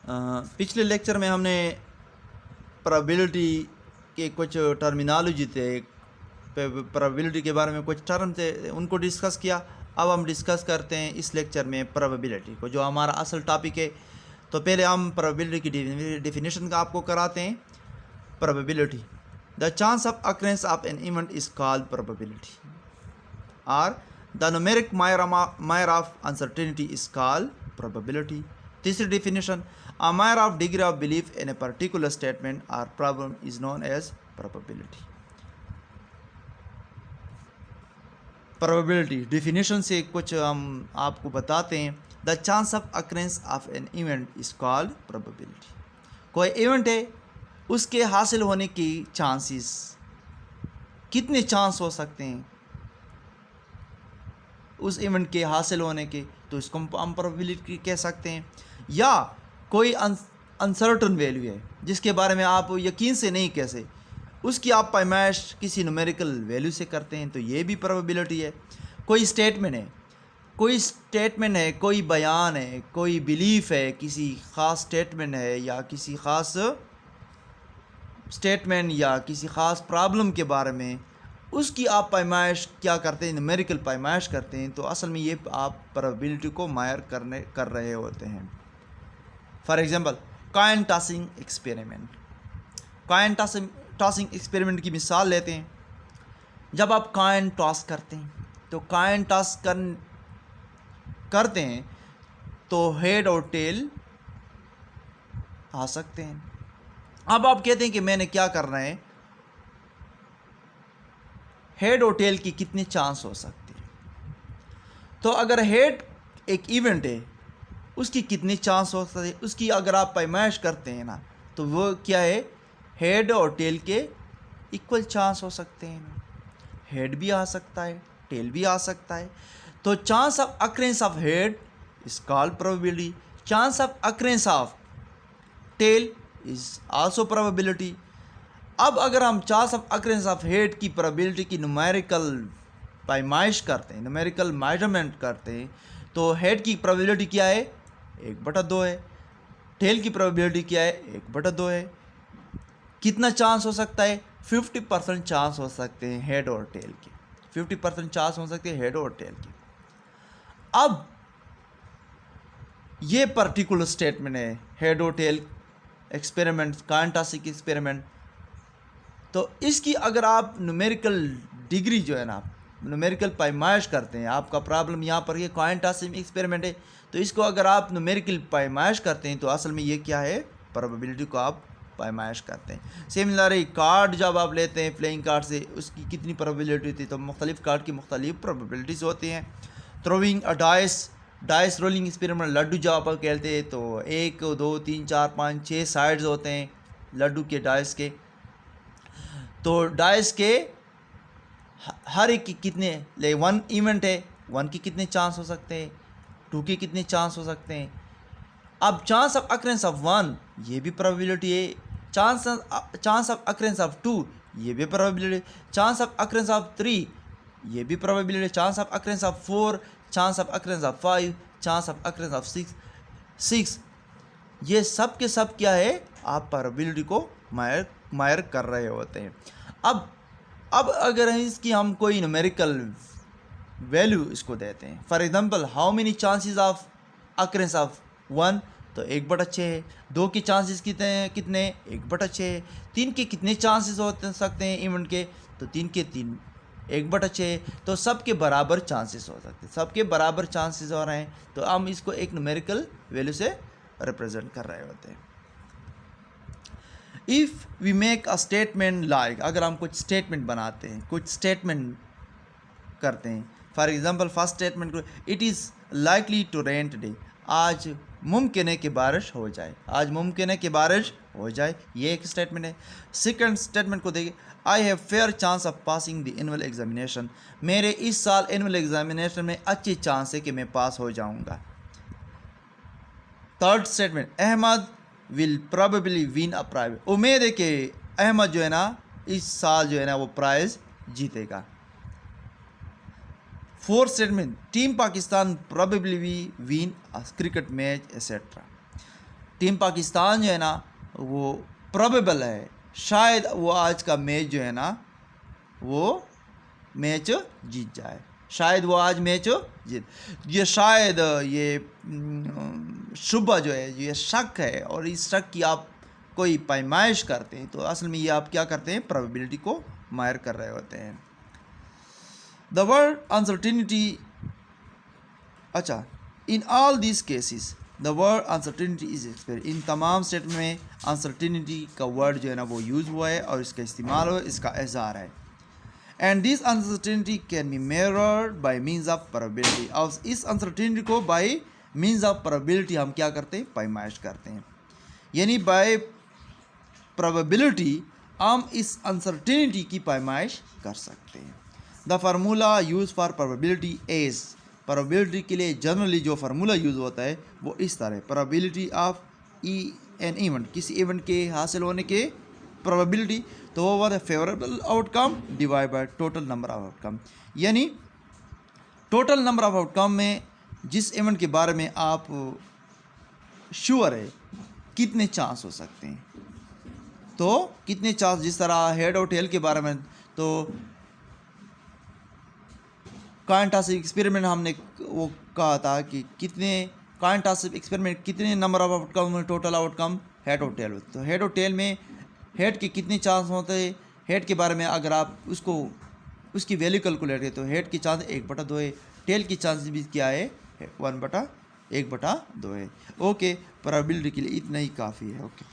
पिछले लेक्चर में हमने प्रोबेबिलिटी के कुछ टर्मिनोलॉजी थे, प्रोबेबिलिटी के बारे में कुछ टर्म थे, उनको डिस्कस किया। अब हम डिस्कस करते हैं इस लेक्चर में प्रोबेबिलिटी को, जो हमारा असल टॉपिक है। तो पहले हम प्रोबेबिलिटी की डेफिनेशन का आपको कराते हैं। Probability, the chance of occurrence of an event is called probability, और the numeric measure of uncertainty is called probability. तीसरी definition, a measure of degree of belief in a particular statement or problem is known as probability. Probability definition से कुछ हम आपको बताते हैं। The chance of occurrence of an event is called probability. कोई event है, उसके हासिल होने की चांसेस, कितने चांस हो सकते हैं उस इवेंट के हासिल होने के, तो इसको हम प्रोबेबिलिटी कह सकते हैं। या कोई अनसर्टन वैल्यू है जिसके बारे में आप यकीन से नहीं कह सकते, उसकी आप पैमाइश किसी न्यूमेरिकल वैल्यू से करते हैं, तो ये भी प्रोबेबिलिटी है। कोई स्टेटमेंट है, कोई बयान है, कोई बिलीफ है, किसी ख़ास स्टेटमेंट है या किसी ख़ास स्टेटमेंट या किसी ख़ास प्रॉब्लम के बारे में, उसकी आप पैमाइश क्या करते हैं, न्यूमेरिकल पैमाइश करते हैं, तो असल में ये आप प्रोबेबिलिटी को मायर कर रहे होते हैं। For example, coin tossing experiment. Coin tossing experiment की मिसाल लेते हैं। जब आप कॉइन टॉस करते हैं, तो कॉइन टॉस करते हैं तो हेड और टेल आ सकते हैं। अब आप कहते हैं कि मैंने क्या करना है, हेड और टेल की कितने चांस हो सकते हैं। तो अगर हेड एक इवेंट है, उसकी कितनी चांस हो सकती है, उसकी अगर आप पैमाइश करते हैं ना, तो वो क्या है, हेड और टेल के इक्वल चांस हो सकते हैं। हेड भी आ सकता है, टेल भी आ सकता है। तो chance of occurrence of head is called probability, chance of occurrence of tail is also probability. अब अगर हम chance of occurrence of head की प्रोबेबिलिटी की न्यूमेरिकल पैमाइश करते हैं, न्यूमेरिकल मेजरमेंट करते हैं, तो हेड की प्रोबेबिलिटी क्या है, 1/2 है। टेल की प्रोबेबिलिटी क्या है, 1/2 है। कितना चांस हो सकता है, 50% चांस हो सकते हैं हेड और टेल के, 50% चांस हो सकते हैं हेड और टेल के। अब ये पर्टिकुलर स्टेटमेंट है, हेड और tail experiment, coin tossing experiment. तो इसकी अगर आप न्यूमेरिकल डिग्री जो है ना, न्यूमेरिकल पैमाइश करते हैं, आपका प्रॉब्लम यहाँ पर ये कॉइन टॉसिंग एक्सपेरिमेंट है, तो इसको अगर आप न्यूमेरिकल पैमाइश करते हैं, तो असल में ये क्या है, प्रोबेबिलिटी को आप पैमाइश करते हैं। सिमिलरली कार्ड जब आप लेते हैं प्लेइंग कार्ड से, उसकी कितनी प्रोबेबिलिटी थी, तो मुख्तलिफ कार्ड की मुख्तलिफ प्रोबेबिलिटीज़ होती हैं। Throwing a dice rolling experiment, ludo जब आप खेलते हैं तो 1 2 3 4 5 6 साइड्स होते हैं लड्डू के, डाइस के। तो डाइस के हर एक की कितने, ले 1 इवेंट है, 1 के कितने चांस हो सकते हैं, 2 के कितने चांस हो सकते हैं। अब चांस ऑफ अकरेंस ऑफ 1 ये भी प्रोबेबिलिटी है, चांस ऑफ अकरेंस ऑफ 2 ये भी probability, chance of occurrence of 3 ये भी probability, chance of occurrence of 4, chance of occurrence of 5, chance of occurrence of 6। ये सब के सब क्या है, आप प्रोबेबिलिटी को मायर कर रहे होते हैं। अब अगर इसकी हम कोई न्यूमेरिकल वैल्यू इसको देते हैं, for example, how many chances of occurrence of 1, तो 1/6 है। 2 के चांसेस कितने 1/6 है। 3 के कितने चांसेस हो सकते हैं इवेंट के, तो 3 के 3 1/6 है। तो सब के बराबर चांसेस हो सकते हैं, सबके बराबर चांसेस हो रहे हैं, तो हम इसको एक न्यूमेरिकल वैल्यू से रिप्रेजेंट कर रहे होते हैं। If we make a statement like, अगर हम कुछ स्टेटमेंट बनाते हैं, कुछ स्टेटमेंट करते हैं, फॉर एग्जांपल फर्स्ट स्टेटमेंट को, it is likely to rain today, आज मुमकिन है कि बारिश हो जाए, आज मुमकिन है कि बारिश हो जाए, ये एक स्टेटमेंट है। सेकंड स्टेटमेंट को देखिए, I have fair chance of passing the annual examination, मेरे इस साल एनुअल एग्जामिनेशन में अच्छी चांस है कि मैं पास हो जाऊंगा। Third statement, Ahmed will probably win a prize, उम्मीद है कि अहमद जो है ना इस साल जो है ना वो प्राइज़ जीतेगा। Fourth statement, team Pakistan probably win अ cricket match etcetera. Team Pakistan जो है ना वो प्रोबेबल है, शायद वो आज का मैच जो है ना वो मैच जीत जाए, शायद वो आज मैच जीत, ये शायद ये शुभ जो है, ये शक है, और इस शक की आप कोई पैमाइश करते हैं तो असल में ये आप क्या करते हैं, प्रोबेबिलिटी को मायर कर रहे होते हैं। द वर्ड अनसर्टिनिटी, अच्छा, in all this cases the word uncertainty is expire, इन तमाम स्टेटमेंट में अनसर्टिनिटी का वर्ड जो है ना वो यूज़ हुआ है और इसका इस्तेमाल हुआ है, इसका इज़हार है। And this uncertainty can be measured by means of probability, और इस अनसर्टिनिटी को बाय मीन्स ऑफ प्रोबेबिलिटी हम क्या करते हैं, पैमाइश करते हैं, यानी बाय प्रोबेबिलिटी हम इस अनसर्टिनिटी की पैमाइश कर सकते हैं। The formula use for probability is, probability के लिए जनरली जो फार्मूला यूज़ होता है वो इस तरह, प्रोबेबिलिटी ऑफ एन इवेंट, किसी इवेंट के हासिल होने के प्रोबेबिलिटी, तो वो हुआ favourable outcome divide by total number of outcome, यानी टोटल नंबर ऑफ आउटकम में जिस इवेंट के बारे में आप श्योर है कितने चांस हो सकते हैं, तो कितने चांस, जिस तरह हेड और टेल के बारे में, तो कॉइन टॉस एक्सपेरिमेंट हमने वो कहा था कि कितने कॉइन टॉस एक्सपेरिमेंट कितने number of outcome, total outcome head और टेल, तो हेड और टेल में हेड के कितने चांस होते हैं, हेड के बारे में अगर आप उसको उसकी वैल्यू कैलकुलेट करें तो हेड की चांस 1/2 है, टेल की चांस भी क्या है 1/1/2 है। ओके, प्रोबेबिलिटी के लिए इतना ही काफ़ी है। ओके।